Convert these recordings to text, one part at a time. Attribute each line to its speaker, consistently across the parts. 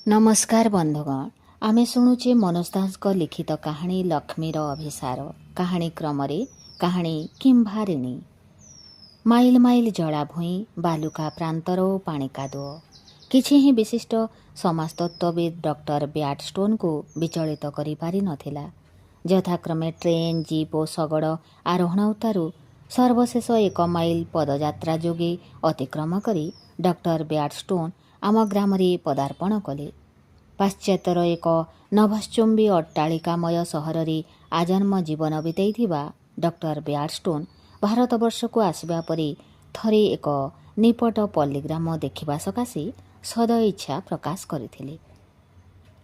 Speaker 1: नमस्कार बंधुगण आमे शुणुचे मनोज दास लिखित कहानी लक्ष्मीर अभिसार कहानी क्रम कहानी किंभारिणी माइल माइल जलाभूई बालुका प्रांतर पाणी कादुओ किछि ही विशिष्ट समाजतत्वविद डॉक्टर ब्याडस्टोन को विचलित करि पारि नथिला। यथाक्रमे ट्रेन जीप और शगड़ आरोहण उतारू सर्वशेष 1 माइल पदयात्रा जोगे अतिक्रम करी डॉक्टर ब्याडस्टोन आम ग्राम पदार्पण कले। पाश्चात्यर एक नभश्चुम्बी अट्टालिकामय सहर आजन्म जीवन बिताइथिबा डॉक्टर ब्याडस्टोन भारतवर्ष को आसवा परी थरे एक निपट पल्लीग्राम देखा सकाशे सद इच्छा प्रकाश करथिले।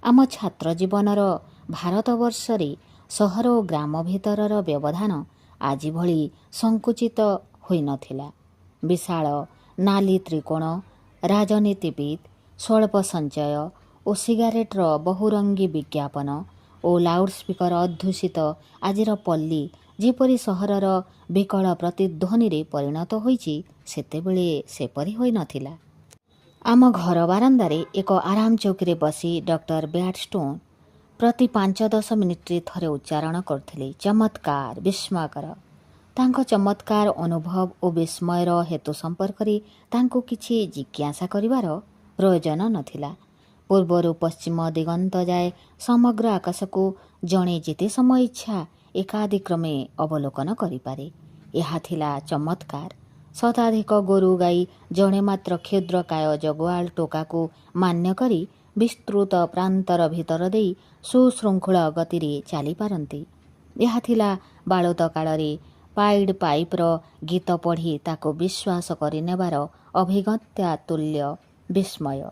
Speaker 1: आम छात्र जीवनर भारतवर्ष सहर और ग्राम भितरर व्यवधान आज भली संकुचित होई नथिला। विशाल नाली त्रिकोण राजनीतिविद स्वल्प संचय और सिगारेटर बहुरंगी विज्ञापन और लाउडस्पीकर अध्यूषित आजिर पल्ली जेपरी सहरर विकल प्रतिध्वनि रे परिणत होईची सेतेबेले सेपरी होई नथिला। आम घर बारांदारे एक आराम चौकी बसी डॉक्टर ब्याडस्टोन प्रति 5-10 मिनिट्रे थरे उच्चारण करथिले चमत्कार विस्मयकर। तांको चमत्कार अनुभव और विस्मयर हेतु संपर्क तांको किछि जिज्ञासा करिवार प्रयोजन नथिला। पूर्वरु पश्चिम दिगंत जाए समग्र आकाश को जणे जेते समय इच्छा एकादिक्रमे अवलोकन करिपारे। यहा थिला चमत्कार। शताधिक गोरु गाई जणे मात्र क्षुद्रकाय जगुआल टोका को मान्य करी विस्तृत प्रांतर भितर देई सुशृंखल गति चली पारती। यहा थिला बालत कालरे पाइड पाइपर गीत पढ़ी ताको विश्वास करिनेबार अभिज्ञता तुल्य विस्मय।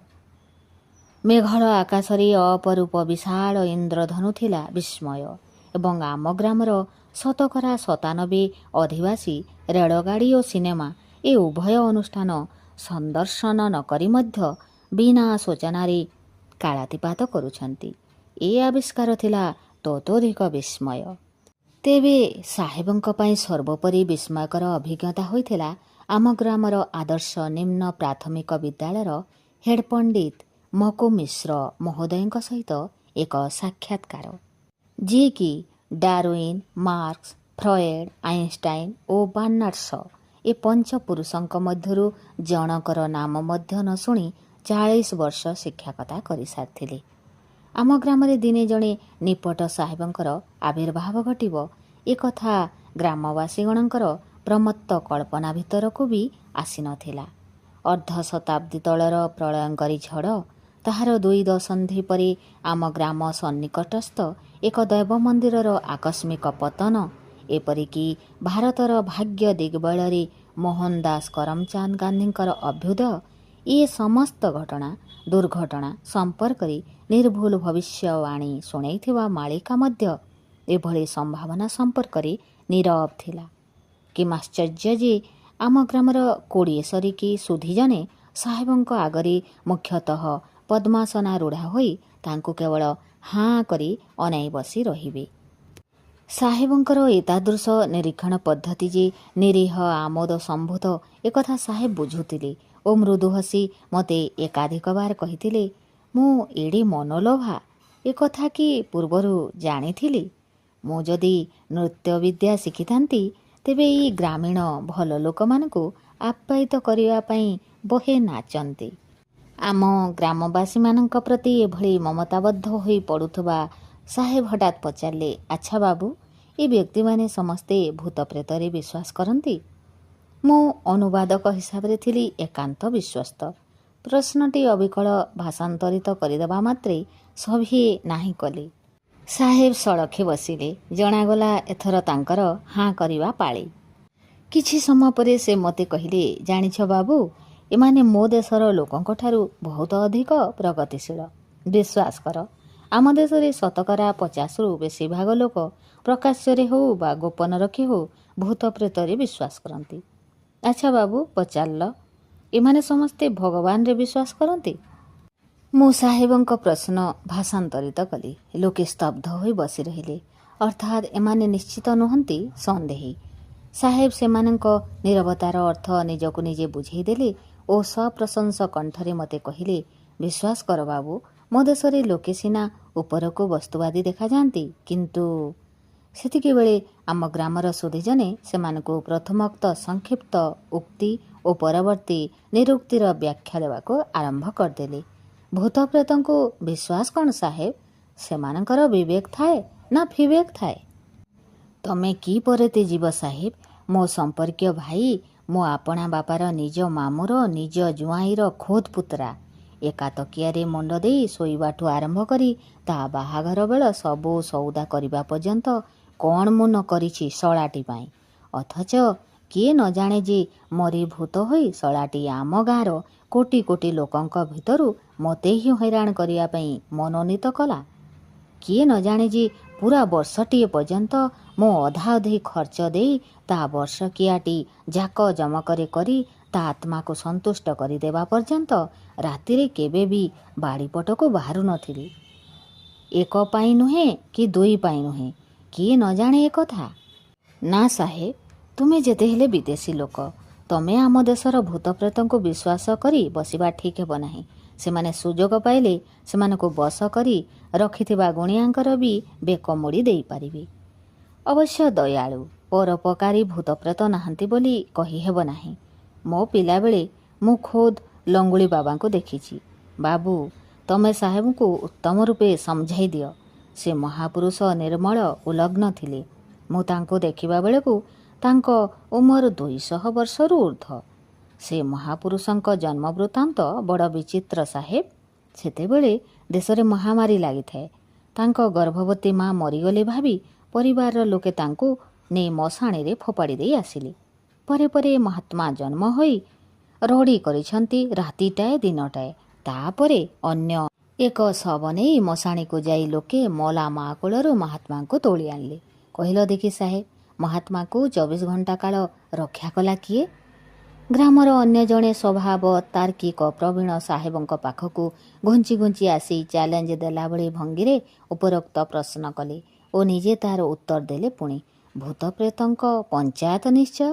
Speaker 1: मेघल आकाशरे अपरूप विशाल इंद्रधनु थिला विस्मय एवं आम ग्रामर 97% अधिवासी रेलगाड़ी और सिनेमा ए उभय अनुष्ठान संदर्शन नकरी मध्य बिना सूचनारे कालातिपात करुछंती। ए आविष्कार थिला ततोधिक विस्मय। तेबे साहेबंक पई सर्वोपरि विस्मयकर अभिज्ञता होइथिला आम ग्रामर आदर्श निम्न प्राथमिक विद्यालयर हेड पंडित मको मिश्र महोदयଙ୍କ सहित एक साक्षात्कार जी कि डार्विन मार्क्स फ्रॉयड आइंस्टाइन और बार्नार्ड्स ए पंच पुरुषଙ୍କ ମଧ୍ୟରୁ ଜଣଙ୍କର नाम ମଧ୍ୟ न शुणी 40 वर्ष शिक्षकता कर सारिथिले। आम ग्रामरे दिने जणे निपट साहेबंकर आविर्भाव घटिब एकथा ग्रामवासीगणଙ୍କର प्रमत्त कल्पना भितरकू भी आसी नथिला। अर्ध शताब्दी तलर प्रलयंकारी झड़ ताहार 2 दशंधि परे आम ग्राम सन्निकटस्थ एक दैव मंदिरर आकस्मिक पतन एपरिकी भारतर भाग्य दिग्बଳରେ मोहन दास करमचंद गांधींकर अभ्युदय ये समस्त घटना दुर्घटना संपर्क निर्भुल भविष्यवाणी शुणैथिबा मालिका मध्य एभଳି संभावना संपर्क नीरव थिला। कि आश्चर्य जे आम ग्रामर 20 सरिकी सुधी जने साहेबंक आगरी मुख्यतः पद्मासना रूढ़ा होई तांको केवल हाँ करी अनाई बसी रहिबे। साहेबंकर एतादृश निरीक्षण पद्धति जे निरीह आमोद संभूत एकथा साहेब बुझुतिले ओ मृदु हसी मते एकाधिक बार कहितिले मु एडे मनोलोभा एकथा कि पूर्वरु जानिथिली। मु जदि नृत्य विद्या शिखिथांती तेबे ई ग्रामीण भल लोक मानकु आप्यायित करिवा पई बहे नाचंती। आम ग्रामवासी मानक प्रति एभଳି ममताबद्ध होई पड़ुथबा साहेब हठात पचारले अच्छा बाबू ए व्यक्ति माने समस्ते भूत प्रेतरे विश्वास करती। मु अनुवादक हिसाब रे थिली एकांत विश्वस्त। प्रश्नटी अविकल भाषांतरित करिदेबा मात्रे सभी नाही कले। साहेब सड़खे बसिले। जनागला एथर तांकर हाँ करिवा पाଳି। किछि समय परे से मते कहिले जानिछ बाबू एमाने मो देशर लोकंक ठारू बहुत अधिक प्रगतिशील। विश्वास कर आम देश रे शतकरा 50 रु बेसी भाग लोक प्रकाश्य हो बा गोपन रखी हो भूत प्रेतरे विश्वास करती। अच्छा बाबू पचारल एमाने समस्ते भगवान रे विश्वास करती। मु साहेबंक प्रश्न भाषांतरित कली। लोके स्तब्ध होई बसी रहिले अर्थात एमाने निश्चित नुहंती संदेही। साहेब सेमानंक नीरवतार अर्थ निजकु निजे बुझेई देले ओ सप्रशंस कंठरे मते कहिले विश्वास कर बाबू ମୋ ଦେଶରେ ଲୋକେ ସିନା ଉପରକୁ ବସ୍ତୁବାଦୀ ଦେଖାଯାଆନ୍ତି, କିନ୍ତୁ ସେତିକିବେଳେ ଆମ ଗ୍ରାମର ସୁଧୀଜନେ ସେମାନଙ୍କୁ ପ୍ରଥମୋକ୍ତ ସଂକ୍ଷିପ୍ତ ଉକ୍ତି ଓ ପରବର୍ତ୍ତୀ ନିରୁକ୍ତିର ବ୍ୟାଖ୍ୟା ଦେବାକୁ ଆରମ୍ଭ କରିଦେଲେ। ଭୂତପ୍ରେତଙ୍କୁ ବିଶ୍ୱାସ କ'ଣ ସାହେବ? ସେମାନଙ୍କର ବିବେକ ଥାଏ ନା ଫିବେକ ଥାଏ? ତମେ କି ପରତେ ଯିବ ସାହେବ? ମୋ ସମ୍ପର୍କୀୟ ଭାଇ, ମୋ ଆପଣା ବାପାର ନିଜ ମାମୁଁର ନିଜ ଜୁଆଇଁର ଖୋଦ୍ ପୁତୁରା। ଏକା ତକିଆରେ ମୁଣ୍ଡ ଦେଇ ଶୋଇବାଠୁ ଆରମ୍ଭ କରି ତା ବାହାଘର ବେଳ ସବୁ ସଉଦା କରିବା ପର୍ଯ୍ୟନ୍ତ କ'ଣ ମୁଁ ନ କରିଛି ଶଳାଟି ପାଇଁ। ଅଥଚ କିଏ ନ ଜାଣେ ଯେ ମରି ଭୂତ ହୋଇ ଶଳାଟି ଆମ ଗାଁର କୋଟି କୋଟି ଲୋକଙ୍କ ଭିତରୁ ମୋତେ ହିଁ ହଇରାଣ କରିବା ପାଇଁ ମନୋନୀତ କଲା। କିଏ ନ ଜାଣେ ଯେ ପୁରା ବର୍ଷଟିଏ ପର୍ଯ୍ୟନ୍ତ ମୁଁ ଅଧାଅଧି ଖର୍ଚ୍ଚ ଦେଇ ତା ବର୍ଷକିଆଟି ଜାକ ଜମକରେ କରି ତା ଆତ୍ମାକୁ ସନ୍ତୁଷ୍ଟ କରିଦେବା ପର୍ଯ୍ୟନ୍ତ ରାତିରେ କେବେ ବି ବାଡ଼ିପଟକୁ ବାହାରୁ ନଥିଲି। ଏକ ପାଇଁ ନୁହେଁ କି ଦୁଇ ପାଇଁ ନୁହେଁ। କିଏ ନ ଜାଣେ ଏ କଥା? ନା ସାହେବ, ତୁମେ ଯେତେ ହେଲେ ବିଦେଶୀ ଲୋକ। ତମେ ଆମ ଦେଶର ଭୂତପ୍ରେତଙ୍କୁ ବିଶ୍ୱାସ କରି ବସିବା ଠିକ୍ ହେବ ନାହିଁ। ସେମାନେ ସୁଯୋଗ ପାଇଲେ ସେମାନଙ୍କୁ ବଶ କରି ରଖିଥିବା ଗୁଣିଆଙ୍କର ବି ବେକ ମୋଡ଼ି ଦେଇପାରିବେ। ଅବଶ୍ୟ ଦୟାଳୁ ପରୋପକାରୀ ଭୂତପ୍ରେତ ନାହାନ୍ତି ବୋଲି କହିହେବ ନାହିଁ। ମୋ ପିଲାବେଳେ ମୁଁ ଖୋଦ୍ ଲଙ୍ଗୁଳି ବାବାଙ୍କୁ ଦେଖିଛି। ବାବୁ, ତମେ ସାହେବଙ୍କୁ ଉତ୍ତମ ରୂପେ ସମଝାଇ ଦିଅ। ସେ ମହାପୁରୁଷ ନିର୍ମଳ ଉଲଗ୍ନ ଥିଲେ। ମୁଁ ତାଙ୍କୁ ଦେଖିବା ବେଳକୁ ତାଙ୍କ ଉମର 200 ବର୍ଷରୁ ଉର୍ଦ୍ଧ୍ୱ। ସେ ମହାପୁରୁଷଙ୍କ ଜନ୍ମ ବୃତ୍ତାନ୍ତ ବଡ଼ ବିଚିତ୍ର ସାହେବ। ସେତେବେଳେ ଦେଶରେ ମହାମାରୀ ଲାଗିଥାଏ। ତାଙ୍କ ଗର୍ଭବତୀ ମା ମରିଗଲେ ଭାବି ପରିବାରର ଲୋକେ ତାଙ୍କୁ ନେଇ ମଶାଣିରେ ଫୋପାଡ଼ି ଦେଇ ଆସିଲେ। ପରେ ପରେ ମହାତ୍ମା ଜନ୍ମ ହୋଇ ରଡ଼ି କରିଛନ୍ତି ରାତିଟାଏ ଦିନଟାଏ। ତାପରେ ଅନ୍ୟ ଏକ ଶବ ନେଇ ମଶାଣିକୁ ଯାଇ ଲୋକେ ମଲା ମା କୋଳରୁ ମହାତ୍ମାଙ୍କୁ ତୋଳି ଆଣିଲେ। କହିଲ ଦେଖି ସାହେବ, ମହାତ୍ମାକୁ 24 ଘଣ୍ଟା କାଳ ରକ୍ଷା କଲା କିଏ? ଗ୍ରାମର ଅନ୍ୟ ଜଣେ ସ୍ୱଭାବ ତାର୍କିକ ପ୍ରବୀଣ ସାହେବଙ୍କ ପାଖକୁ ଘୁଞ୍ଚି ଘୁଞ୍ଚି ଆସି ଚ୍ୟାଲେଞ୍ଜ ଦେଲାଭଳି ଭଙ୍ଗୀରେ ଉପରୋକ୍ତ ପ୍ରଶ୍ନ କଲେ ଓ ନିଜେ ତାହାର ଉତ୍ତର ଦେଲେ। ପୁଣି ଭୂତପ୍ରେତଙ୍କ ପଞ୍ଚାୟତ ନିଶ୍ଚୟ।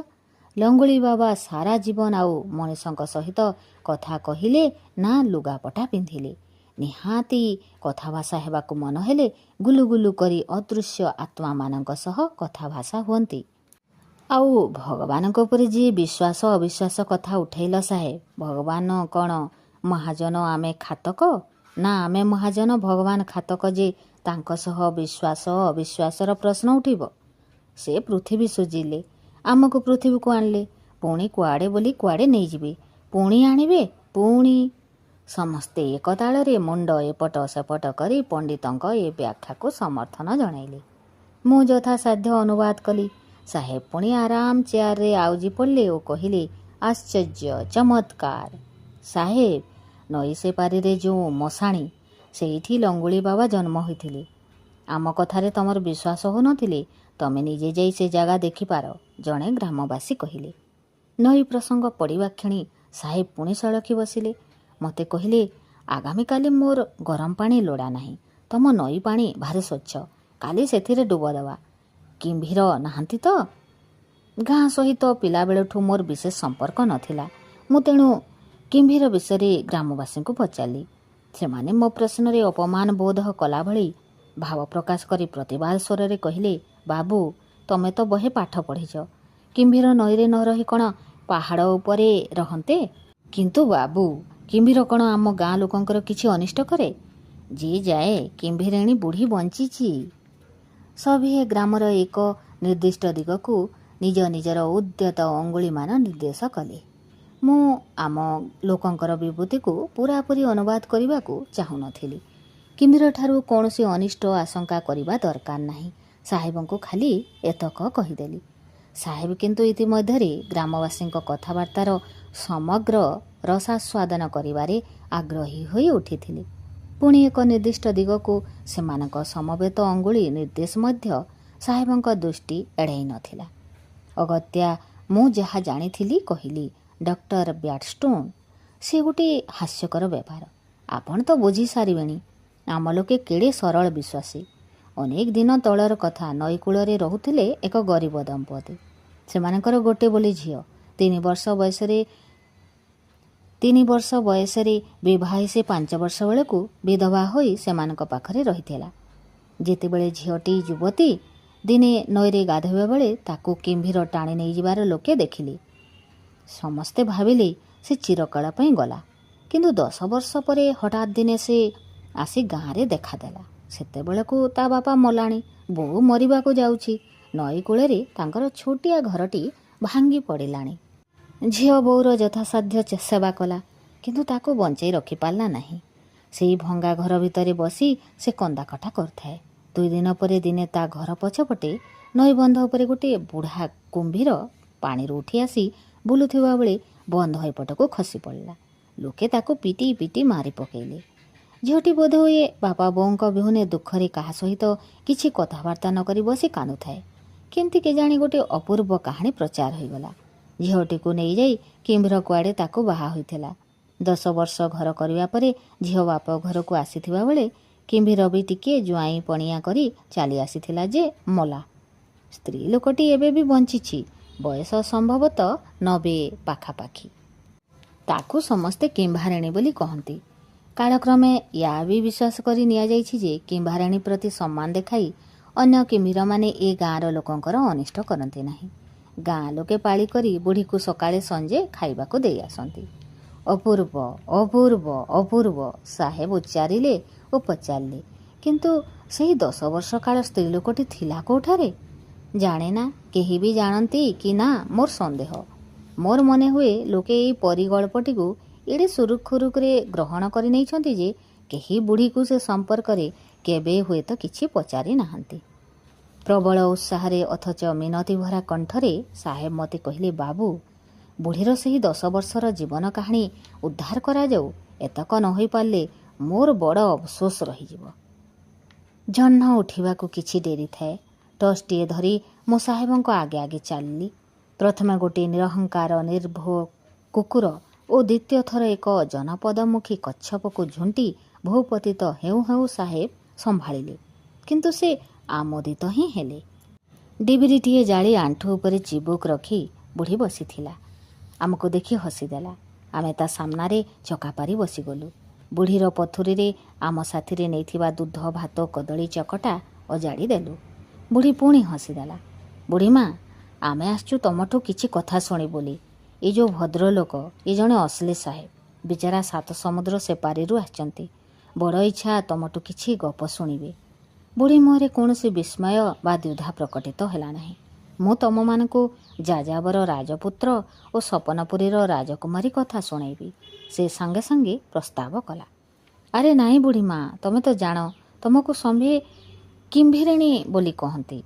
Speaker 1: ଲଙ୍ଗୁଳି ବାବା ସାରା ଜୀବନ ଆଉ ମଣିଷଙ୍କ ସହିତ କଥା କହିଲେ ନା ଲୁଗାପଟା ପିନ୍ଧିଲେ? ନିହାତି କଥାଭାଷା ହେବାକୁ ମନ ହେଲେ ଗୁଲୁଗୁଲୁ କରି ଅଦୃଶ୍ୟ ଆତ୍ମାମାନଙ୍କ ସହ କଥାଭାଷା ହୁଅନ୍ତି। ଆଉ ଭଗବାନଙ୍କ ଉପରେ ଯିଏ ବିଶ୍ୱାସ ଅବିଶ୍ୱାସ କଥା ଉଠେଇଲ ସାହେବ, ଭଗବାନ କ'ଣ ମହାଜନ ଆମେ ଖାତକ? ନା ଆମେ ମହାଜନ ଭଗବାନ ଖାତକ ଯେ ତାଙ୍କ ସହ ବିଶ୍ୱାସ ଅବିଶ୍ୱାସର ପ୍ରଶ୍ନ ଉଠିବ? ସେ ପୃଥିବୀ ସୁଜିଲେ, ଆମକୁ ପୃଥିବୀକୁ ଆଣିଲେ, ପୁଣି କୁଆଡ଼େ ବୋଲି କୁଆଡ଼େ ନେଇଯିବେ, ପୁଣି ଆଣିବେ, ପୁଣି। ସମସ୍ତେ ଏକତାଳରେ ମୁଣ୍ଡ ଏପଟ ସେପଟ କରି ପଣ୍ଡିତଙ୍କ ଏ ବ୍ୟାଖ୍ୟାକୁ ସମର୍ଥନ ଜଣାଇଲେ। ମୁଁ ଯଥାସାଧ୍ୟ ଅନୁବାଦ କଲି। ସାହେବ ପୁଣି ଆରାମ ଚେୟାରରେ ଆଉଜି ପଡ଼ିଲେ ଓ କହିଲେ, ଆଶ୍ଚର୍ଯ୍ୟ, ଚମତ୍କାର। ସାହେବ, ନଈ ସେପାରିରେ ଯେଉଁ ମଶାଣି, ସେଇଠି ଲଙ୍ଗୁଳି ବାବା ଜନ୍ମ ହୋଇଥିଲେ। ଆମ କଥାରେ ତମର ବିଶ୍ୱାସ ହେଉନଥିଲେ? ତମେ ନିଜେ ଯାଇ ସେ ଜାଗା ଦେଖିପାର, ଜଣେ ଗ୍ରାମବାସୀ କହିଲେ। ନଈ ପ୍ରସଙ୍ଗ ପଡ଼ିବା କ୍ଷଣି ସାହେବ ପୁଣି ସଳଖି ବସିଲେ। ମୋତେ କହିଲେ, ଆଗାମୀକାଲି ମୋର ଗରମ ପାଣି ଲୋଡ଼ା ନାହିଁ। ତମ ନଈ ପାଣି ଭାରି ସ୍ୱଚ୍ଛ, କାଲି ସେଥିରେ ଡୁବ ଦେବା। କିମ୍ଭୀର ନାହାନ୍ତି ତ? ଗାଁ ସହିତ ପିଲାବେଳଠୁ ମୋର ବିଶେଷ ସମ୍ପର୍କ ନଥିଲା। ମୁଁ ତେଣୁ କିମ୍ଭୀର ବିଷୟରେ ଗ୍ରାମବାସୀଙ୍କୁ ପଚାରିଲି। ସେମାନେ ମୋ ପ୍ରଶ୍ନରେ ଅପମାନ ବୋଧ କଲାଭଳି ଭାବ ପ୍ରକାଶ କରି ପ୍ରତିବାଦ ସ୍ୱରରେ କହିଲେ, ବାବୁ, ତମେ ତ ବହେ ପାଠ ପଢ଼ିଛ। କିମ୍ଭୀର ନଈରେ ନ ରହି କ'ଣ ପାହାଡ଼ ଉପରେ ରହନ୍ତେ? କିନ୍ତୁ ବାବୁ, କିମ୍ଭୀର କ'ଣ ଆମ ଗାଁ ଲୋକଙ୍କର କିଛି ଅନିଷ୍ଟ କରେ? ଯିଏ ଯାଏ, କିମ୍ଭୀରେଣୀ ବୁଢ଼ୀ ବଞ୍ଚିଛି। ସଭିଏ ଗ୍ରାମର ଏକ ନିର୍ଦ୍ଦିଷ୍ଟ ଦିଗକୁ ନିଜ ନିଜର ଉଦ୍ୟତ ଅଙ୍ଗୁଳିମାନ ନିର୍ଦ୍ଦେଶ କଲେ। ମୁଁ ଆମ ଲୋକଙ୍କର ବିବୃତିକୁ ପୂରାପୂରି ଅନୁବାଦ କରିବାକୁ ଚାହୁଁନଥିଲି। କିମ୍ଭୀରଠାରୁ କୌଣସି ଅନିଷ୍ଟ ଆଶଙ୍କା କରିବା ଦରକାର ନାହିଁ। ସାହେବଙ୍କୁ ଖାଲି ଏତକ କହିଦେଲି। ସାହେବ କିନ୍ତୁ ଇତିମଧ୍ୟରେ ଗ୍ରାମବାସୀଙ୍କ କଥାବାର୍ତ୍ତାର ସମଗ୍ର ରସାସ୍ୱାଦନ କରିବାରେ ଆଗ୍ରହୀ ହୋଇ ଉଠିଥିଲେ। ପୁଣି ଏକ ନିର୍ଦ୍ଦିଷ୍ଟ ଦିଗକୁ ସେମାନଙ୍କ ସମବେତ ଅଙ୍ଗୁଳି ନିର୍ଦ୍ଦେଶ ମଧ୍ୟ ସାହେବଙ୍କ ଦୃଷ୍ଟି ଏଡ଼ାଇ ନଥିଲା। ଅଗତ୍ୟା ମୁଁ ଯାହା ଜାଣିଥିଲି କହିଲି। ଡକ୍ଟର ବ୍ୟାଡଷ୍ଟୋନ୍, ସେ ଗୋଟିଏ ହାସ୍ୟକର ବ୍ୟବହାର। ଆପଣ ତ ବୁଝି ସାରିବେଣି ଆମ ଲୋକେ କେଡ଼େ ସରଳ ବିଶ୍ୱାସୀ। ଅନେକ ଦିନ ତଳର କଥା, ନଈକୂଳରେ ରହୁଥିଲେ ଏକ ଗରିବ ଦମ୍ପତି। ସେମାନଙ୍କର ଗୋଟେ ବୋଲି ଝିଅ। 3 ବର୍ଷ ବୟସରେ 3 ବର୍ଷ ବୟସରେ ବିଭା ହୋଇ ସେ 5 ବର୍ଷ ବେଳକୁ ବିଧବା ହୋଇ ସେମାନଙ୍କ ପାଖରେ ରହିଥିଲା। ଯେତେବେଳେ ଝିଅଟି ଯୁବତୀ ଦିନେ ନଈରେ ଗାଧୋଇବା ବେଳେ ତାକୁ କିମ୍ଭୀର ଟାଣି ନେଇଯିବାର ଲୋକେ ଦେଖିଲେ। ସମସ୍ତେ ଭାବିଲେ ସେ ଚିରକାଳ ପାଇଁ ଗଲା। କିନ୍ତୁ 10 ବର୍ଷ ପରେ ହଠାତ୍ ଦିନେ ସେ ଆସି ଗାଁରେ ଦେଖାଦେଲା। ସେତେବେଳକୁ ତା ବାପା ମଲାଣି, ବୋଉ ମରିବାକୁ ଯାଉଛି। ନଈ କୂଳରେ ତାଙ୍କର ଛୋଟିଆ ଘରଟି ଭାଙ୍ଗି ପଡ଼ିଲାଣି। ଝିଅ ବୋଉର ଯଥାସାଧ୍ୟ ସେବା କଲା, କିନ୍ତୁ ତାକୁ ବଞ୍ଚେଇ ରଖିପାରିଲା ନାହିଁ। ସେଇ ଭଙ୍ଗା ଘର ଭିତରେ ବସି ସେ କନ୍ଦାକଟା କରୁଥାଏ। 2 ଦିନ ପରେ ଦିନେ ତା ଘର ପଛପଟେ ନଈବନ୍ଧ ଉପରେ ଗୋଟିଏ ବୁଢ଼ା କୁମ୍ଭୀର ପାଣିରୁ ଉଠି ଆସି ବୁଲୁଥିବା ବେଳେ ବନ୍ଧ ଏପଟକୁ ଖସି ପଡ଼ିଲା। ଲୋକେ ତାକୁ ପିଟି ପିଟି ମାରି ପକାଇଲେ। ଝିଅଟି ବୋଧହୁଏ ବାପା ବୋଉଙ୍କ ବିହୁନେ ଦୁଃଖରେ କାହା ସହିତ କିଛି କଥାବାର୍ତ୍ତା ନ କରି ବସି କାନ୍ଦୁଥାଏ। କେମିତି କେଜାଣି ଗୋଟିଏ ଅପୂର୍ବ କାହାଣୀ ପ୍ରଚାର ହୋଇଗଲା। ଝିଅଟିକୁ ନେଇଯାଇ କିମ୍ଭୀର କୁଆଡ଼େ ତାକୁ ବାହା ହୋଇଥିଲା। 10 ବର୍ଷ ଘର କରିବା ପରେ ଝିଅ ବାପ ଘରକୁ ଆସିଥିବା ବେଳେ କିମ୍ଭୀର ବି ଟିକିଏ ଜ୍ୱାଇଁ ପଣିଆ କରି ଚାଲି ଆସିଥିଲା ଯେ ମଲା। ସ୍ତ୍ରୀ ଲୋକଟି ଏବେ ବି ବଞ୍ଚିଛି, ବୟସ ସମ୍ଭବତଃ 90 ପାଖାପାଖି। ତାକୁ ସମସ୍ତେ କିମ୍ଭାରିଣୀ ବୋଲି କହନ୍ତି। କାଳକ୍ରମେ ୟା ବି ବିଶ୍ୱାସ କରି ନିଆଯାଇଛି ଯେ କିମ୍ଭାରିଣୀ ପ୍ରତି ସମ୍ମାନ ଦେଖାଇ ଅନ୍ୟ କିମ୍ଭୀରମାନେ ଏ ଗାଁର ଲୋକଙ୍କର ଅନିଷ୍ଟ କରନ୍ତି ନାହିଁ। ଗାଁ ଲୋକେ ପାଳି କରି ବୁଢ଼ୀକୁ ସକାଳେ ସଞ୍ଜେ ଖାଇବାକୁ ଦେଇ ଆସନ୍ତି। ଅପୂର୍ବ, ଅପୂର୍ବ, ଅପୂର୍ବ ସାହେବ ଉଚ୍ଚାରିଲେ ଓ ପଚାରିଲେ, କିନ୍ତୁ ସେହି 10 ବର୍ଷ କାଳ ସ୍ତ୍ରୀ ଲୋକଟି ଥିଲା କେଉଁଠାରେ? ଜାଣେ ନା, କେହି ବି ଜାଣନ୍ତି କି ନା ମୋର ସନ୍ଦେହ। ମୋର ମନେ ହୁଏ ଲୋକେ ଏଇ ପରିଗଳ୍ପଟିକୁ ଏଡ଼େ ସୁରୁଖୁରୁରେ ଗ୍ରହଣ କରି ନେଇଛନ୍ତି ଯେ କେହି ବୁଢ଼ୀକୁ ସେ ସମ୍ପର୍କରେ କେବେ ହୁଏତ କିଛି ପଚାରି ନାହାନ୍ତି। ପ୍ରବଳ ଉତ୍ସାହରେ ଅଥଚ ମିନତି ଭରା କଣ୍ଠରେ ସାହେବ ମୋତେ କହିଲେ, ବାବୁ, ବୁଢ଼ୀର ସେହି 10 ବର୍ଷର ଜୀବନ କାହାଣୀ ଉଦ୍ଧାର କରାଯାଉ। ଏତକ ନ ହୋଇପାରିଲେ ମୋର ବଡ଼ ଅଫସୋସ ରହିଯିବ। ଜହ୍ନ ଉଠିବାକୁ କିଛି ଡେରି ଥାଏ। ଟର୍ଚ୍ଚଟିଏ ଧରି ମୁଁ ସାହେବଙ୍କ ଆଗେ ଆଗେ ଚାଲିଲି। ପ୍ରଥମେ ଗୋଟିଏ ନିରହଙ୍କାର ନିର୍ଭୟ କୁକୁର ଓ ଦ୍ୱିତୀୟ ଥର ଏକ ଜନପଦମୁଖୀ କଚ୍ଛପକୁ ଝୁଣ୍ଟି ଭୂପତିତ ହେଉ ହେଉ ସାହେବ ସମ୍ଭାଳିଲେ। କିନ୍ତୁ ସେ ଆମୋଦିତ ହିଁ ହେଲେ। ଡିବିରିଟିଏ ଜାଳି ଆଣ୍ଠୁ ଉପରେ ଚିବୁକ ରଖି ବୁଢ଼ୀ ବସିଥିଲା। ଆମକୁ ଦେଖି ହସିଦେଲା। ଆମେ ତା ସାମ୍ନାରେ ଚକାପାରି ବସିଗଲୁ। ବୁଢ଼ୀର ପଥୁରୀରେ ଆମ ସାଥିରେ ନେଇଥିବା ଦୁଧ, ଭାତ, କଦଳୀ ଚକଟା ଅଜାଡ଼ି ଦେଲୁ। ବୁଢ଼ୀ ପୁଣି ହସିଦେଲା। ବୁଢ଼ୀମା, ଆମେ ଆସିଛୁ ତମଠୁ କିଛି କଥା ଶୁଣି ବୋଲି। ଏ ଯେଉଁ ଭଦ୍ରଲୋକ, ଏ ଜଣେ ଅସଲି ସାହେବ। ବିଚାରା 7 ସମୁଦ୍ର ସେପାରିରୁ ଆସିଛନ୍ତି। ବଡ଼ ଇଚ୍ଛା ତମଠୁ କିଛି ଗପ ଶୁଣିବେ। ବୁଢ଼ୀ ମୁହଁରେ କୌଣସି ବିସ୍ମୟ ବା ଦ୍ୱିଧା ପ୍ରକଟିତ ହେଲା ନାହିଁ। ମୁଁ ତମମାନଙ୍କୁ ଯାଯାବର ରାଜପୁତ୍ର ଓ ସପନପୁରୀର ରାଜକୁମାରୀ କଥା ଶୁଣେଇବି, ସେ ସାଙ୍ଗେ ସାଙ୍ଗେ ପ୍ରସ୍ତାବ କଲା। ଆରେ ନାଇଁ ବୁଢ଼ୀମା, ତମେ ତ ଜାଣ ତମକୁ ସମ୍ଭେ କିମ୍ଭୀରିଣୀ ବୋଲି କହନ୍ତି।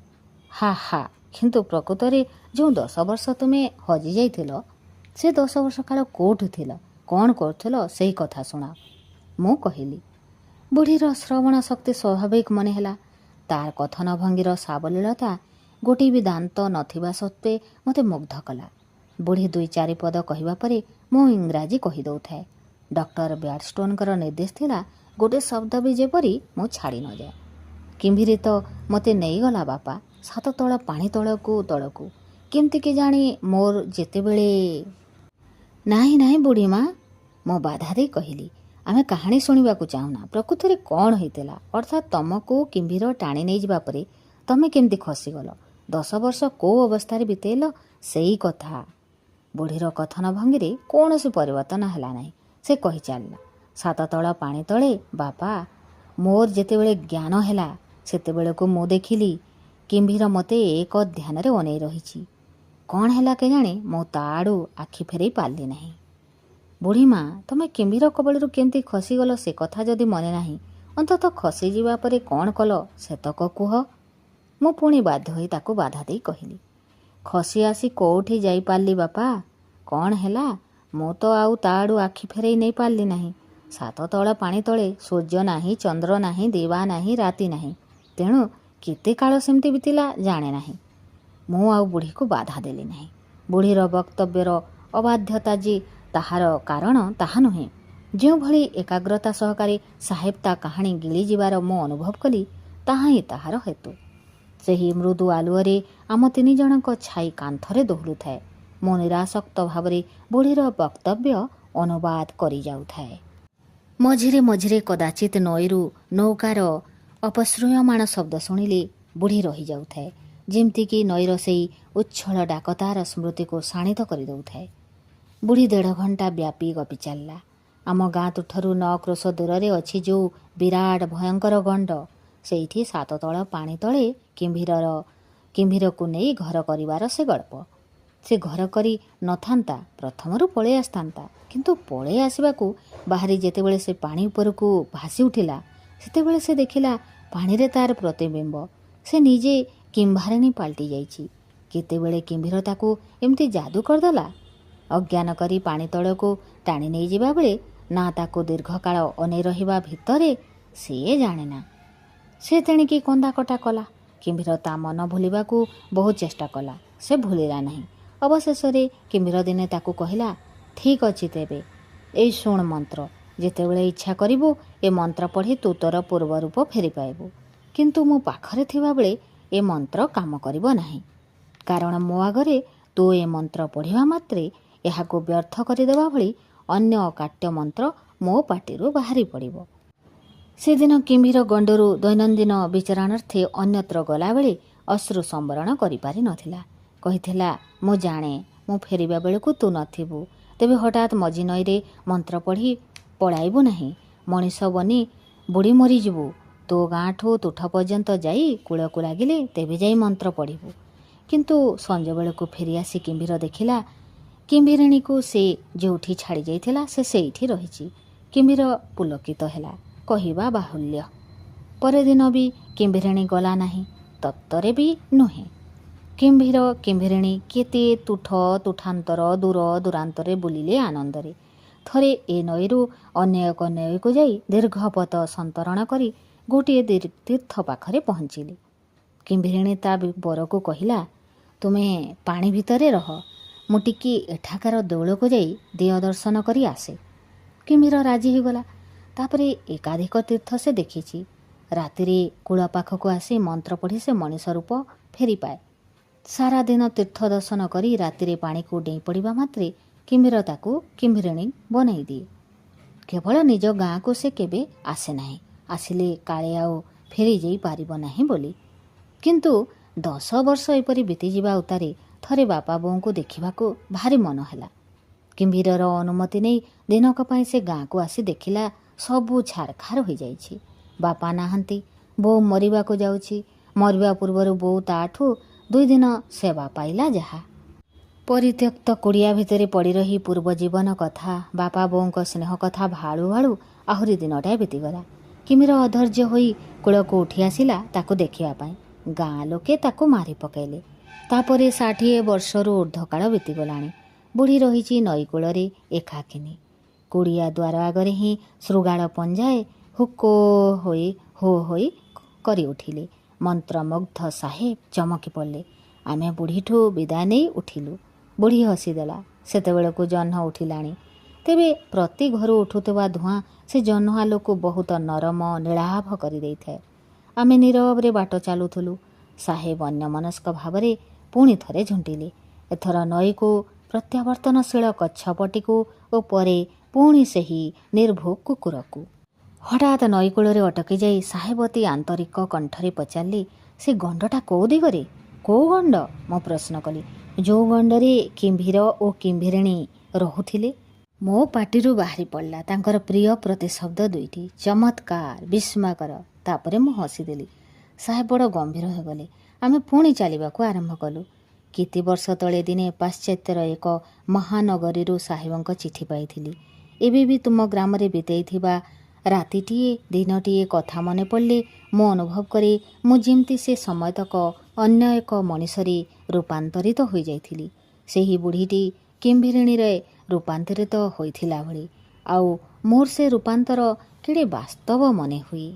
Speaker 1: ହା ହା, କିନ୍ତୁ ପ୍ରକୃତରେ ଯେଉଁ 10 ବର୍ଷ ତୁମେ ହଜିଯାଇଥିଲ, ସେ 10 ବର୍ଷ କାଳ କେଉଁଠି ଥିଲ, କ'ଣ କରୁଥିଲ, ସେଇ କଥା ଶୁଣାଅ, ମୁଁ କହିଲି। ବୁଢ଼ୀର ଶ୍ରବଣ ଶକ୍ତି ସ୍ୱାଭାବିକ ମନେ ହେଲା। ତାର କଥନ ଭଙ୍ଗୀର ସାବଲୀଳତା ଗୋଟିଏ ବି ଦାନ୍ତ ନଥିବା ସତ୍ତ୍ୱେ ମୋତେ ମୁଗ୍ଧ କଲା। ବୁଢ଼ୀ 2-4 ପଦ କହିବା ପରେ ମୁଁ ଇଂରାଜୀ କହିଦେଉଥାଏ। ଡକ୍ଟର ବ୍ୟାଡଷ୍ଟୋନଙ୍କର ନିର୍ଦ୍ଦେଶ ଥିଲା ଗୋଟିଏ ଶବ୍ଦ ବି ଯେପରି ମୁଁ ଛାଡ଼ି ନଯାଏ। କିମ୍ଭୀରି ତ ମୋତେ ନେଇଗଲା ବାପା, 7 ତଳ ପାଣି ତଳକୁ ତଳକୁ। କେମିତି କେଜାଣି ମୋର ଯେତେବେଳେ ନାହିଁ ନାହିଁ ବୁଢ଼ୀମା, ମୁଁ ବାଧା ଦେଇ କହିଲି, ଆମେ କାହାଣୀ ଶୁଣିବାକୁ ଚାହୁଁନା। ପ୍ରକୃତରେ କ'ଣ ହେଇଥିଲା, ଅର୍ଥାତ୍ ତମକୁ କିମ୍ଭୀର ଟାଣି ନେଇଯିବା ପରେ ତମେ କେମିତି ଖସିଗଲ, 10 ବର୍ଷ କେଉଁ ଅବସ୍ଥାରେ ବିତେଇଲ, ସେଇ କଥା। ବୁଢ଼ୀର କଥନ ଭଙ୍ଗୀରେ କୌଣସି ପରିବର୍ତ୍ତନ ହେଲା ନାହିଁ। ସେ କହି ଚାଲିଲା, 7 ତଳ ପାଣି ତଳେ ବାପା, ମୋର ଯେତେବେଳେ ଜ୍ଞାନ ହେଲା ସେତେବେଳକୁ ମୁଁ ଦେଖିଲି କିମ୍ଭୀର ମୋତେ ଏକ ଧ୍ୟାନରେ ଅନେଇ ରହିଛି। କ'ଣ ହେଲା କେଜାଣି ମୁଁ ତା ଆଡ଼ୁ ଆଖି ଫେରାଇ ପାରିଲି ନାହିଁ। ବୁଢ଼ୀମା, ତମେ କିମ୍ଭୀର କବଳରୁ କେମିତି ଖସିଗଲ ସେ କଥା ଯଦି ମନେ ନାହିଁ, ଅନ୍ତତଃ ଖସିଯିବା ପରେ କ'ଣ କଲ ସେତକ କୁହ। ମୁଁ ପୁଣି ବାଧ୍ୟ ହୋଇ ତାକୁ ବାଧା ଦେଇ କହିଲି, ଖସି ଆସି କେଉଁଠି ଯାଇପାରିଲି ବାପା। କ'ଣ ହେଲା, ମୁଁ ତ ଆଉ ତା ଆଡ଼ୁ ଆଖି ଫେରାଇ ନେଇ ପାରିଲି ନାହିଁ। 7 ତଳ ପାଣି ତଳେ ସୂର୍ଯ୍ୟ ନାହିଁ, ଚନ୍ଦ୍ର ନାହିଁ, ଦିବା ନାହିଁ, ରାତି ନାହିଁ। ତେଣୁ କେତେ କାଳ ସେମିତି ବିତିଲା ଜାଣେ ନାହିଁ। ମୁଁ ଆଉ ବୁଢ଼ୀକୁ ବାଧା ଦେଲି ନାହିଁ। ବୁଢ଼ୀର ବକ୍ତବ୍ୟର ଅବାଧ୍ୟତା ଯେ ତାହାର କାରଣ ତାହା ନୁହେଁ। ଯେଉଁଭଳି ଏକାଗ୍ରତା ସହକାରେ ସାହେବ ତା କାହାଣୀ ଗିଳିଯିବାର ମୁଁ ଅନୁଭବ କଲି, ତାହା ହିଁ ତାହାର ହେତୁ। ସେହି ମୃଦୁ ଆଲୁଅରେ ଆମ 3 ଜଣଙ୍କ ଛାଇ କାନ୍ଥରେ ଦୋହଲୁଥାଏ। ମୁଁ ନିରାସକ୍ତ ଭାବରେ ବୁଢ଼ୀର ବକ୍ତବ୍ୟ ଅନୁବାଦ କରିଯାଉଥାଏ। ମଝିରେ ମଝିରେ କଦାଚିତ୍ ନଈରୁ ନୌକାର ଅପଶ୍ରୂୟମାଣ ଶବ୍ଦ ଶୁଣିଲେ ବୁଢ଼ୀ ରହିଯାଉଥାଏ, ଯେମିତିକି ନଈର ସେଇ ଉଚ୍ଛଳ ଡାକ ତାର ସ୍ମୃତିକୁ ଶାଣିତ କରିଦେଉଥାଏ। ବୁଢ଼ୀ 1.5 ଘଣ୍ଟା ବ୍ୟାପୀ ଗପି ଚାଲିଲା। ଆମ ଗାଁ ତୁଠରୁ 9 କ୍ରୋଶ ଦୂରରେ ଅଛି ଯେଉଁ ବିରାଟ ଭୟଙ୍କର ଗଣ୍ଡ, ସେଇଠି 7 ତଳ ପାଣି ତଳେ କିମ୍ଭୀରକୁ ନେଇ ଘର କରିବାର ସେ ଗଳ୍ପ। ସେ ଘର କରି ନଥାନ୍ତା, ପ୍ରଥମରୁ ପଳେଇ ଆସିଥାନ୍ତା, କିନ୍ତୁ ପଳେଇ ଆସିବାକୁ ବାହାରି ଯେତେବେଳେ ସେ ପାଣି ଉପରକୁ ଭାସି ଉଠିଲା, ସେତେବେଳେ ସେ ଦେଖିଲା ପାଣିରେ ତାର ପ୍ରତିବିମ୍ବ। ସେ ନିଜେ କିମ୍ଭାରିଣୀ ପାଲଟି ଯାଇଛି। କେତେବେଳେ କିମ୍ଭୀର ତାକୁ ଏମିତି ଯାଦୁ କରିଦେଲା। ଅଜ୍ଞାନ କରି ପାଣି ତଳକୁ ଟାଣି ନେଇଯିବା ବେଳେ ନା ତାକୁ ଦୀର୍ଘକାଳ ଅନେଇ ରହିବା ଭିତରେ ସିଏ ଜାଣେନା। ସେ ତେଣିକି କନ୍ଦାକଟା କଲା। କିମ୍ଭୀର ତା ମନ ଭୁଲିବାକୁ ବହୁ ଚେଷ୍ଟା କଲା, ସେ ଭୁଲିଲା ନାହିଁ। ଅବଶେଷରେ କିମ୍ଭୀର ଦିନେ ତାକୁ କହିଲା, ଠିକ୍ ଅଛି ତେବେ, ଏଇ ଶୁଣ ମନ୍ତ୍ର, ଯେତେବେଳେ ଇଚ୍ଛା କରିବୁ ଏ ମନ୍ତ୍ର ପଢ଼ି ତୁ ତୋର ପୂର୍ବ ରୂପ ଫେରି ପାଇବୁ। କିନ୍ତୁ ମୁଁ ପାଖରେ ଥିବାବେଳେ ଏ ମନ୍ତ୍ର କାମ କରିବ ନାହିଁ, କାରଣ ମୋ ଆଗରେ ତୁ ଏ ମନ୍ତ୍ର ପଢ଼ିବା ମାତ୍ରେ ଏହାକୁ ବ୍ୟର୍ଥ କରିଦେବା ଭଳି ଅନ୍ୟ ଅକାଟ୍ୟ ମନ୍ତ୍ର ମୋ ପାଟିରୁ ବାହାରି ପଡ଼ିବ। ସେଦିନ କିମ୍ଭୀର ଗଣ୍ଡରୁ ଦୈନନ୍ଦିନ ବିଚରଣାର୍ଥେ ଅନ୍ୟତ୍ର ଗଲାବେଳେ ଅଶ୍ରୁ ସମ୍ବରଣ କରିପାରି ନଥିଲା। କହିଥିଲା, ମୁଁ ଜାଣେ ମୁଁ ଫେରିବା ବେଳକୁ ତୁ ନଥିବୁ, ତେବେ ହଠାତ୍ ମଝି ନଈରେ ମନ୍ତ୍ର ପଢ଼ି ପଳାଇବୁ ନାହିଁ। ମଣିଷ ବନି ବୁଡ଼ି ମରିଯିବୁ। ତୋ ଗାଁଠୁ ତୁଠ ପର୍ଯ୍ୟନ୍ତ ଯାଇ କୂଳକୁ ଲାଗିଲେ ତେବେ ଯାଇ ମନ୍ତ୍ର ପଢ଼ିବୁ। କିନ୍ତୁ ସଞ୍ଜବେଳକୁ ଫେରିଆସି କିମ୍ଭୀର ଦେଖିଲା କିମ୍ଭୀରିଣୀକୁ ସେ ଯେଉଁଠି ଛାଡ଼ି ଯାଇଥିଲା ସେ ସେଇଠି ରହିଛି। କିମ୍ଭୀର ପୁଲକିତ ହେଲା, କହିବା ବାହୁଲ୍ୟ। ପରଦିନ ବି କିମ୍ଭୀରିଣୀ ଗଲା ନାହିଁ, ତତ୍ତରେ ବି ନୁହେଁ। କିମ୍ଭୀର କିମ୍ଭୀରିଣୀ କେତେ ତୁଠ ତୁଠାନ୍ତର ଦୂର ଦୂରାନ୍ତରେ ବୁଲିଲେ ଆନନ୍ଦରେ। ଥରେ ଏ ନଈରୁ ଅନ୍ୟ ଏକ ନଈକୁ ଯାଇ ଦୀର୍ଘପଥ ସନ୍ତରଣ କରି ଗୋଟିଏ ତୀର୍ଥ ପାଖରେ ପହଞ୍ଚିଲେ। କିମ୍ଭୀରିଣୀ ତା ବରକୁ କହିଲା, ତୁମେ ପାଣି ଭିତରେ ରହ, ମୁଁ ଟିକିଏ ଏଠାକାର ଦେଉଳକୁ ଯାଇ ଦେହ ଦର୍ଶନ କରି ଆସେ। କିମ୍ଭୀର ରାଜି ହୋଇଗଲା। ତାପରେ ଏକାଧିକ ତୀର୍ଥ ସେ ଦେଖିଛି। ରାତିରେ କୂଳ ପାଖକୁ ଆସି ମନ୍ତ୍ର ପଢ଼ି ସେ ମଣିଷ ରୂପ ଫେରିପାଏ। ସାରାଦିନ ତୀର୍ଥ ଦର୍ଶନ କରି ରାତିରେ ପାଣିକୁ ଡେଇଁ ପଡ଼ିବା ମାତ୍ରେ କିମ୍ଭୀର ତାକୁ କିମ୍ଭୀରିଣୀ ବନେଇ ଦିଏ। କେବଳ ନିଜ ଗାଁକୁ ସେ କେବେ ଆସେ ନାହିଁ, ଆସିଲେ କାଳେ ଆଉ ଫେରି ଯାଇ ପାରିବ ନାହିଁ ବୋଲି। କିନ୍ତୁ 10 ବର୍ଷ ଏପରି ବିତିଯିବା ଉତ୍ତାରେ ଥରେ ବାପା ବୋଉଙ୍କୁ ଦେଖିବାକୁ ଭାରି ମନ ହେଲା। କିମ୍ଭୀରର ଅନୁମତି ନେଇ ଦିନକ ପାଇଁ ସେ ଗାଁକୁ ଆସି ଦେଖିଲା ସବୁ ଛାରଖାର ହୋଇଯାଇଛି। ବାପା ନାହାନ୍ତି, ବୋଉ ମରିବାକୁ ଯାଉଛି। ମରିବା ପୂର୍ବରୁ ବୋଉ ତାଠୁ 2 ଦିନ ସେବା ପାଇଲା ଯାହା। ପରିତ୍ୟକ୍ତ କୁଡ଼ିଆ ଭିତରେ ପଡ଼ି ରହି ପୂର୍ବ ଜୀବନ କଥା, ବାପା ବୋଉଙ୍କ ସ୍ନେହ କଥା ଭାଳୁ ଭାଳୁ ଆହୁରି ଦିନଟାଏ ବିତିଗଲା। କିମ୍ଭୀର ଅଧୈର୍ଯ୍ୟ ହୋଇ କୂଳକୁ ଉଠି ଆସିଲା ତାକୁ ଦେଖିବା ପାଇଁ। ଗାଁ ଲୋକେ ତାକୁ ମାରି ପକାଇଲେ। ତାପରେ 60 ବର୍ଷରୁ ଉର୍ଦ୍ଧ୍ୱକାଳ ବିତିଗଲାଣି। ବୁଢ଼ୀ ରହିଛି ନଈ କୂଳରେ ଏକାକିନୀ। କୁଡ଼ିଆ ଦ୍ୱାର ଆଗରେ ହିଁ ଶୃଗାଳ ପଞ୍ଝାଏ ହୁକୋ ହୋଇ ହୋ ହୋଇ କରି ଉଠିଲେ। ମନ୍ତ୍ରମୁଗ୍ଧ ସାହେବ ଚମକି ପଡ଼ିଲେ। ଆମେ ବୁଢ଼ୀଠୁ ବିଦାୟ ନେଇ ଉଠିଲୁ। ବୁଢ଼ୀ ହସିଦେଲା। ସେତେବେଳକୁ ଜହ୍ନ ଉଠିଲାଣି। ତେବେ ପ୍ରତି ଘରୁ ଉଠୁଥିବା ଧୂଆଁ ସେ ଜହ୍ନ ଆଲୋକୁ ବହୁତ ନରମ ନୀଳାଭ କରିଦେଇଥାଏ। ଆମେ ନୀରବରେ ବାଟ ଚାଲୁଥିଲୁ। ସାହେବ ଅନ୍ୟମନସ୍କ ଭାବରେ ପୁଣି ଥରେ ଝୁଣ୍ଟିଲେ। ଏଥର ନଈକୁ, ପ୍ରତ୍ୟାବର୍ତ୍ତନଶୀଳ କଚ୍ଛପଟିକୁ ଓ ପରେ ପୁଣି ସେହି ନିର୍ଭୁକ କୁକୁରକୁ। ହଠାତ୍ ନଈକୂଳରେ ଅଟକି ଯାଇ ସାହେବ ଅତି ଆନ୍ତରିକ କଣ୍ଠରେ ପଚାରିଲେ, ସେ ଗଣ୍ଡଟା କୋଉ ଦିଗରେ? କୋଉ ଗଣ୍ଡ? ମୁଁ ପ୍ରଶ୍ନ କଲି। ଯେଉଁ ଗଣ୍ଡରେ କିମ୍ଭୀର ଓ କିମ୍ଭୀରିଣୀ ରହୁଥିଲେ। ମୋ ପାଟିରୁ ବାହାରି ପଡ଼ିଲା ତାଙ୍କର ପ୍ରିୟ ପ୍ରତିଶବ୍ଦ ଦୁଇଟି, ଚମତ୍କାର, ବିସ୍ମୟକର। ତାପରେ ମୁଁ ହସିଦେଲି। ସାହେବ ବଡ଼ ଗମ୍ଭୀର ହୋଇଗଲେ। ଆମେ ପୁଣି ଚାଲିବାକୁ ଆରମ୍ଭ କଲୁ। କେତେ ବର୍ଷ ତଳେ ଦିନେ ପାଶ୍ଚାତ୍ୟର ଏକ ମହାନଗରୀରୁ ସାହେବଙ୍କ ଚିଠି ପାଇଥିଲି। ଏବେ ବି ତୁମ ଗ୍ରାମରେ ବିତେଇଥିବା ରାତିଟିଏ ଦିନଟିଏ କଥା ମନେ ପଡ଼ିଲେ ମୁଁ ଅନୁଭବ କରେ ମୁଁ ଯେମିତି ସେ ସମୟତକ ଅନ୍ୟ ଏକ ମଣିଷରେ ରୂପାନ୍ତରିତ ହୋଇଯାଇଥିଲି। ସେହି ବୁଢ଼ୀଟି କିମ୍ଭୀରିଣୀରେ ରୂପାନ୍ତରିତ ହୋଇଥିଲା ଭଳି। ଆଉ ମୋର ସେ ରୂପାନ୍ତର କେଡ଼େ ବାସ୍ତବ ମନେ ହୁଏ।